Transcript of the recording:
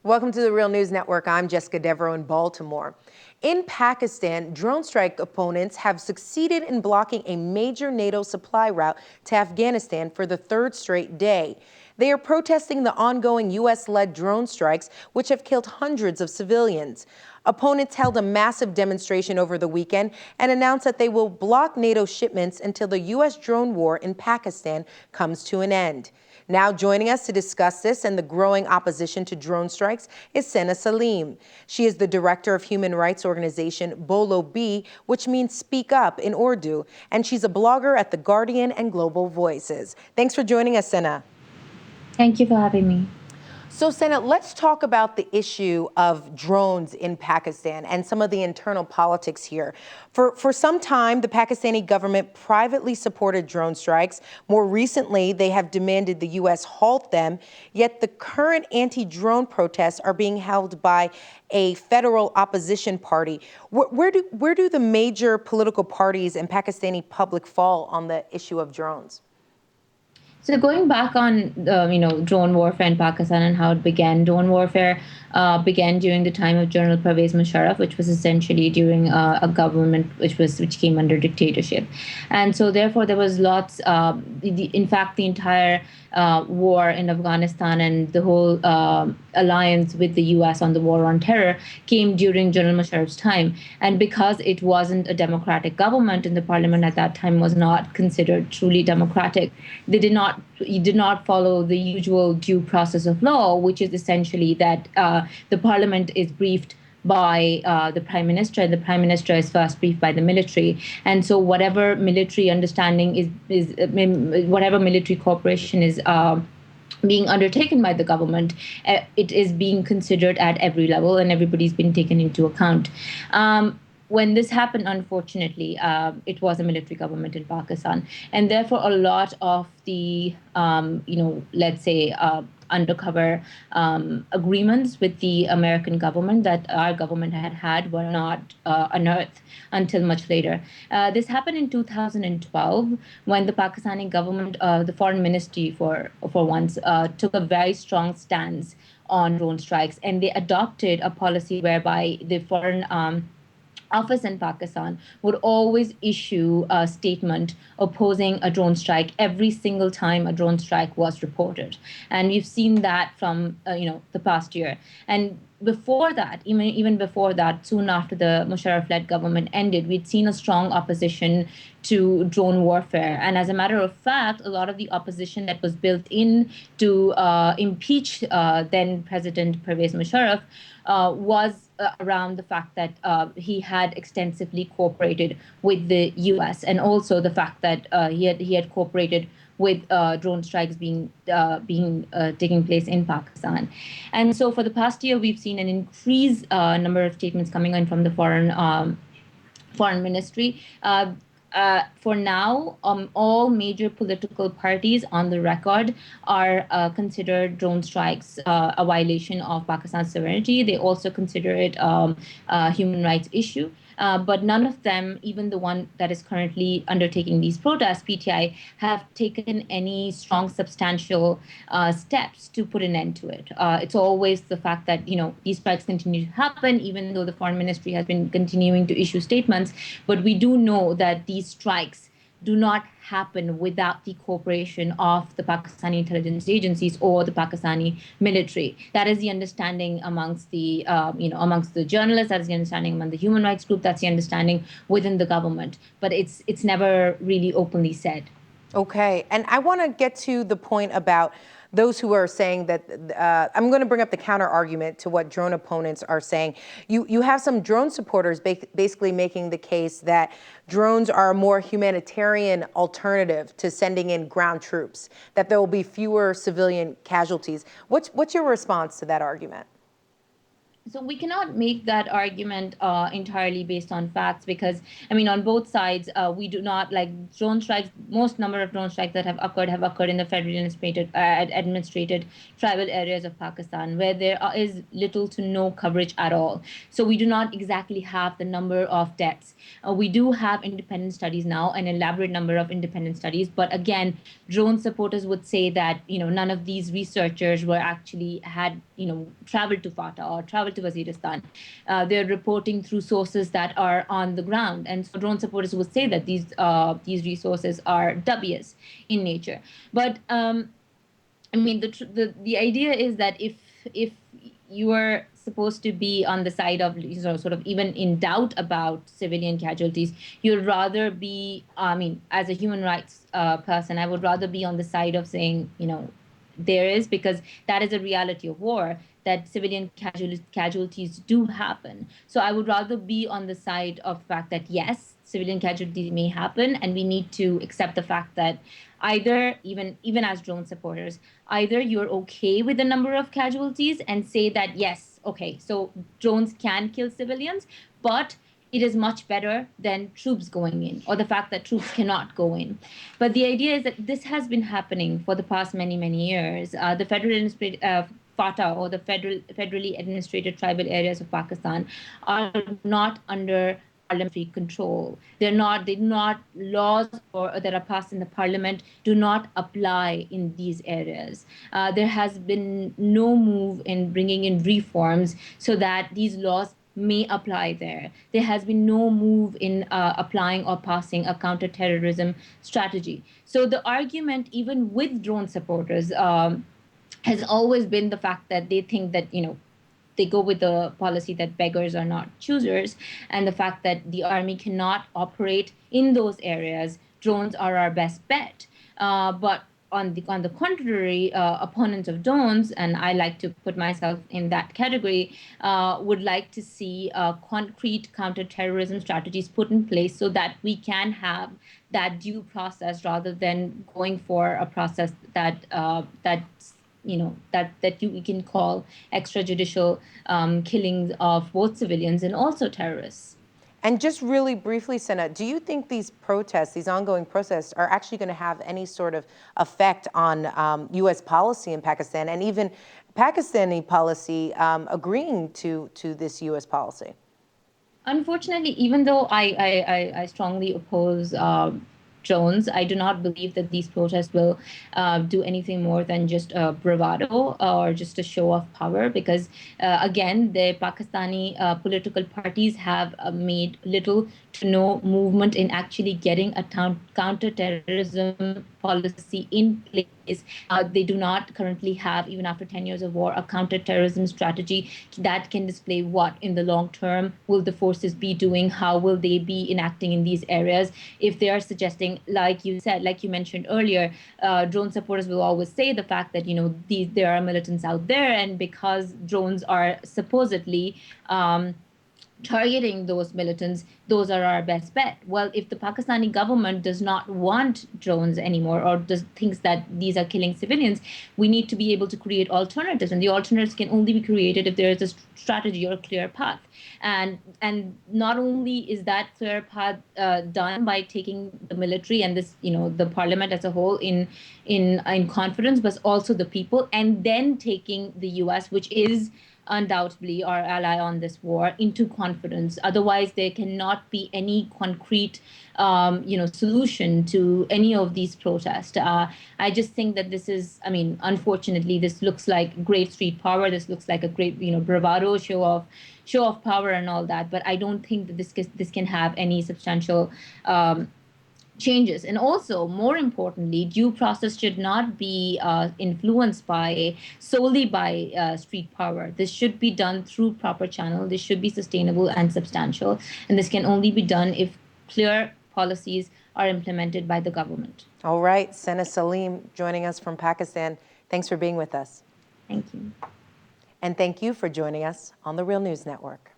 Welcome to the Real News Network. I'm Jessica Devereaux in Baltimore. In Pakistan, drone strike opponents have succeeded in blocking a major NATO supply route to Afghanistan for the third straight day. They are protesting the ongoing U.S.-led drone strikes, which have killed hundreds of civilians. Opponents held a massive demonstration over the weekend and announced that they will block NATO shipments until the U.S. drone war in Pakistan comes to an end. Now joining us to discuss this and the growing opposition to drone strikes is Sena Salim. She is the director of human rights organization Bolo B, which means speak up in Urdu, and she's a blogger at The Guardian and Global Voices. Thanks for joining us, Sena. Thank you for having me. So, Sena, let's talk about the issue of drones in Pakistan and some of the internal politics here. For some time, the Pakistani government privately supported drone strikes. More recently, they have demanded the U.S. halt them, yet the current anti-drone protests are being held by a federal opposition party. Where do the major political parties and Pakistani public fall on the issue of drones? So going back on drone warfare in Pakistan and how it began, drone warfare began during the time of General Pervez Musharraf, which was essentially during a government which came under dictatorship, and so therefore there was lots. In fact, the entire war in Afghanistan and the whole alliance with the U.S. on the war on terror came during General Musharraf's time, and because it wasn't a democratic government and the parliament at that time was not considered truly democratic, they did not follow the usual due process of law, which is essentially that the parliament is briefed by the prime minister, and the prime minister is first briefed by the military. And so whatever military understanding whatever military cooperation is being undertaken by the government, it is being considered at every level, and everybody's been taken into account. When this happened, unfortunately, it was a military government in Pakistan, and therefore a lot of the, let's say, undercover agreements with the American government that our government had were not unearthed until much later. This happened in 2012 when the Pakistani government, the foreign ministry for once, took a very strong stance on drone strikes, and they adopted a policy whereby the foreign office in Pakistan would always issue a statement opposing a drone strike every single time a drone strike was reported. And we've seen that from the past year. And before that, even before that, soon after the Musharraf-led government ended, we'd seen a strong opposition to drone warfare. And as a matter of fact, a lot of the opposition that was built in to impeach then President Pervez Musharraf was around the fact that he had extensively cooperated with the U.S. and also the fact that he had cooperated with drone strikes taking place in Pakistan. And so for the past year, we've seen an increased number of statements coming in from the foreign ministry. For now, all major political parties on the record are considered drone strikes a violation of Pakistan's sovereignty. They also consider it a human rights issue. But none of them, even the one that is currently undertaking these protests, PTI, have taken any strong, substantial steps to put an end to it. It's always the fact that, these strikes continue to happen, even though the foreign ministry has been continuing to issue statements. But we do know that these strikes do not happen without the cooperation of the Pakistani intelligence agencies or the Pakistani military. That is the understanding amongst the journalists. That is the understanding among the human rights group. That's the understanding within the government. But it's never really openly said. Okay, and I want to get to the point about those who are saying that, I'm going to bring up the counter argument to what drone opponents are saying. You have some drone supporters basically making the case that drones are a more humanitarian alternative to sending in ground troops, that there will be fewer civilian casualties. What's your response to that argument? So we cannot make that argument entirely based on facts because, on both sides, we do not drone strikes. Most number of drone strikes that have occurred in the federally administrated tribal areas of Pakistan, where there is little to no coverage at all. So we do not exactly have the number of deaths. We do have independent studies now, an elaborate number of independent studies. But again, drone supporters would say that none of these researchers were actually had traveled to Fatah or traveled to Waziristan. They're reporting through sources that are on the ground, and so drone supporters would say that these resources are dubious in nature. But I mean, the idea is that if you are supposed to be on the side of, sort of even in doubt about civilian casualties, you'd rather be, I mean, as a human rights person, I would rather be on the side of saying, there is, because that is a reality of war, that civilian casualties do happen. So I would rather be on the side of the fact that yes, civilian casualties may happen, and we need to accept the fact that either, even as drone supporters, either you're okay with the number of casualties and say that yes, okay, so drones can kill civilians, but it is much better than troops going in, or the fact that troops cannot go in. But the idea is that this has been happening for the past many, many years. The FATA, or the federally administrated tribal areas of Pakistan, are not under parliamentary control. They do not laws or that are passed in the parliament do not apply in these areas. There has been no move in bringing in reforms so that these laws may apply there. There has been no move in applying or passing a counterterrorism strategy. So the argument, even with drone supporters, has always been the fact that they think that, they go with the policy that beggars are not choosers, and the fact that the army cannot operate in those areas, drones are our best bet. But on the contrary, opponents of drones, and I like to put myself in that category, would like to see concrete counterterrorism strategies put in place so that we can have that due process, rather than going for a process that we can call extrajudicial killings of both civilians and also terrorists. And just really briefly, Sana, do you think these protests, these ongoing protests, are actually going to have any sort of effect on U.S. policy in Pakistan, and even Pakistani policy agreeing to this U.S. policy? Unfortunately, even though I strongly oppose drones, I do not believe that these protests will do anything more than just bravado or just a show of power, because again, the Pakistani political parties have made little to no movement in actually getting a counterterrorism policy in place. They do not currently have, even after 10 years of war, a counterterrorism strategy that can display what in the long term will the forces be doing, how will they be enacting in these areas. If they are suggesting, like you said, like you mentioned earlier, drone supporters will always say the fact that there are militants out there, and because drones are supposedly targeting those militants, those are our best bet. Well, if the Pakistani government does not want drones anymore, or thinks that these are killing civilians, we need to be able to create alternatives, and the alternatives can only be created if there is a strategy or a clear path. And not only is that clear path done by taking the military and this, the parliament as a whole in confidence, but also the people, and then taking the U.S., which is undoubtedly our ally on this war, into confidence. Otherwise, there cannot be any concrete, solution to any of these protests. I just think that this is, unfortunately, this looks like great street power. This looks like a great, bravado show of power and all that. But I don't think that this can have any substantial changes. And also, more importantly, due process should not be influenced solely by street power. This should be done through proper channel. This should be sustainable and substantial. And this can only be done if clear policies are implemented by the government. All right, Sana Salim joining us from Pakistan. Thanks for being with us. Thank you. And thank you for joining us on the Real News Network.